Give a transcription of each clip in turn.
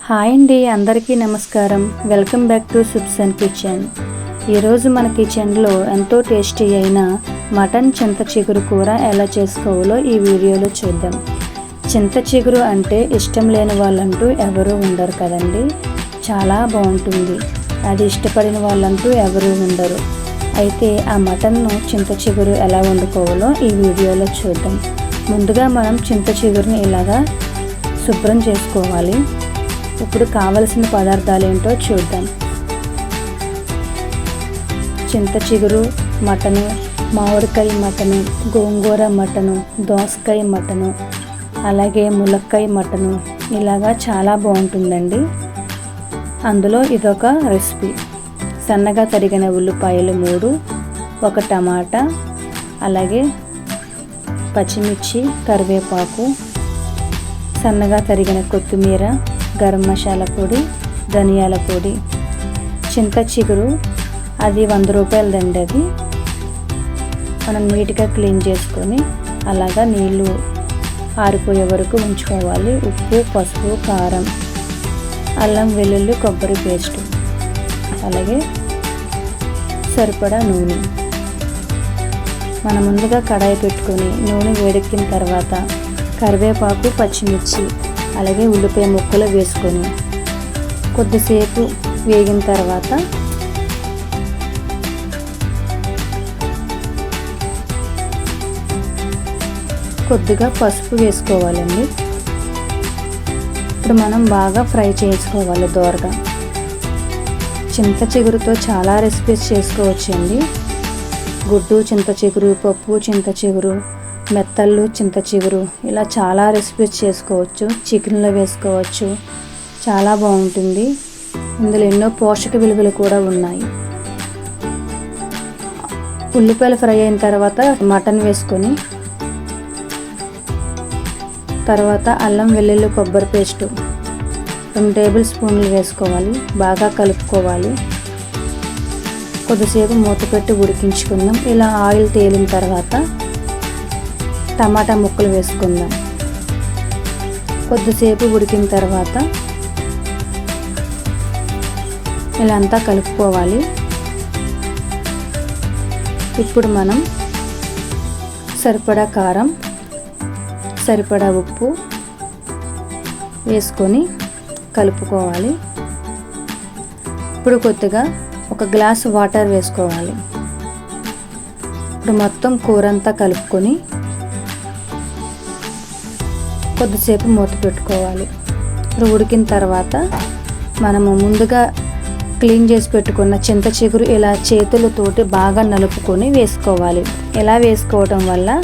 Hi అండి, అందరికీ నమస్కారం. Welcome back to Supsan kitchen. ఈరోజు మన కిచెన్లో ఎంతో టేస్టీ అయిన మటన్ చింత చిగురు కూర ఎలా చేసుకోవాలో ఈ వీడియోలో చూద్దాం. చింత చిగురు అంటే ఇష్టం లేని వాళ్ళంటూ ఎవరూ ఉండరు కదండి. చాలా బాగుంటుంది. అది ఇష్టపడిన వాళ్ళంటూ ఎవరూ ఉండరు. అయితే ఆ మటన్ను చింత చిగురు ఎలా వండుకోవాలో ఈ వీడియోలో చూద్దాం. ముందుగా మనం చింత చిగురుని ఇలాగా శుభ్రం చేసుకోవాలి. ఇప్పుడు కావలసిన పదార్థాలు ఏంటో చూద్దాం. చింత చిగురు మటను, మామిడికాయ మటను, గోంగూర మటను, దోసకాయ మటను, అలాగే ములక్కాయ మటను, ఇలాగా చాలా బాగుంటుందండి. అందులో ఇదొక రెసిపీ. సన్నగా తరిగిన ఉల్లిపాయలు 3, 1 టమాటా, అలాగే పచ్చిమిర్చి, కరివేపాకు, సన్నగా తరిగిన కొత్తిమీర, గరం మసాలా పొడి, ధనియాల పొడి. చింత చిగురు అది 100 రూపాయలదండి. అది మనం నీట్గా క్లీన్ చేసుకొని అలాగా నీళ్ళు ఆరిపోయే వరకు ఉంచుకోవాలి. ఉప్పు, పసుపు, కారం, అల్లం వెల్లుల్లి కొబ్బరి పేస్టు, అలాగే సరిపడా నూనె. మనం ముందుగా కడాయి పెట్టుకొని నూనె వేడెక్కిన తర్వాత కరివేపాకు, పచ్చిమిర్చి, అలాగే ఉల్లిపాయ ముక్కలు వేసుకొని కొద్దిసేపు వేగిన తర్వాత కొద్దిగా పసుపు వేసుకోవాలండి. ఇప్పుడు మనం బాగా ఫ్రై చేసుకోవాలి దోరగా. చింత చిగురుతో చాలా రెసిపీస్ చేసుకోవచ్చండి. గుడ్డు చింత చిగురు, పప్పు చింత చిగురు, మెత్తళ్ళు చింత చిగురు, ఇలా చాలా రెసిపీస్ చేసుకోవచ్చు. చికెన్లో వేసుకోవచ్చు. చాలా బాగుంటుంది. ఇందులో ఎన్నో పోషక విలువలు కూడా ఉన్నాయి. ఉల్లిపాయలు ఫ్రై అయిన తర్వాత మటన్ వేసుకొని తర్వాత అల్లం వెల్లుల్లి కొబ్బరి పేస్టు 2 టేబుల్ స్పూన్లు వేసుకోవాలి. బాగా కలుపుకోవాలి. కొద్దిసేపు మూత పెట్టి ఉడికించుకుందాం. ఇలా ఆయిల్ తేలిన తర్వాత టమాటా ముక్కలు వేసుకుందాం. కొద్దిసేపు ఉడికిన తర్వాత ఇలా అంతా కలుపుకోవాలి. ఇప్పుడు మనం సరిపడా కారం, సరిపడా ఉప్పు వేసుకొని కలుపుకోవాలి. ఇప్పుడు కొద్దిగా 1 గ్లాసు వాటర్ వేసుకోవాలి. ఇప్పుడు మొత్తం కూర అంతా కలుపుకొని కొద్దిసేపు మూత పెట్టుకోవాలి. ఇప్పుడు ఉడికిన తర్వాత మనము ముందుగా క్లీన్ చేసి పెట్టుకున్న చింత చిగురు ఇలా చేతులతోటి బాగా నలుపుకొని వేసుకోవాలి. ఇలా వేసుకోవడం వల్ల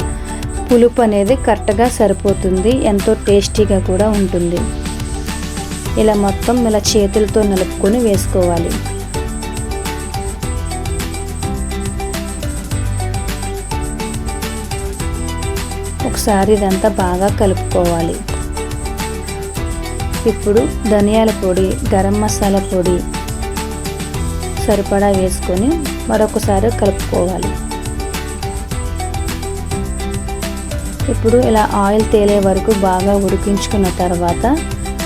పులుపు అనేది కరెక్ట్గా సరిపోతుంది. ఎంతో టేస్టీగా కూడా ఉంటుంది. ఇలా మొత్తం ఇలా చేతులతో నలుపుకొని వేసుకోవాలి. ఒకసారి ఇదంతా బాగా కలుపుకోవాలి. ఇప్పుడు ధనియాల పొడి, గరం మసాలా పొడి సరిపడా వేసుకొని మరొకసారి కలుపుకోవాలి. ఇప్పుడు ఇలా ఆయిల్ తేలే వరకు బాగా ఉడికించుకున్న తర్వాత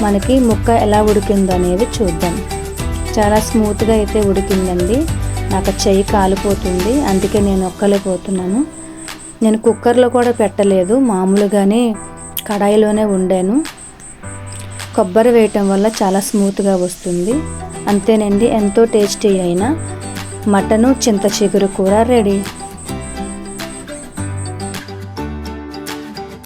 మనకి ముక్క ఎలా ఉడికిందో అనేది చూద్దాం. చాలా స్మూత్గా అయితే ఉడికిందండి. నాకు చెయ్యి కాలిపోతుంది, అందుకే నేను ఒక్కలేకపోతున్నాను. నేను కుక్కర్లో కూడా పెట్టలేదు, మామూలుగానే కడాయిలోనే వండాను. కొబ్బరి వేయటం వల్ల చాలా స్మూత్గా వస్తుంది. అంతేనండి, ఎంతో టేస్టీ అయిన మటను చింత చిగురు కూర రెడీ.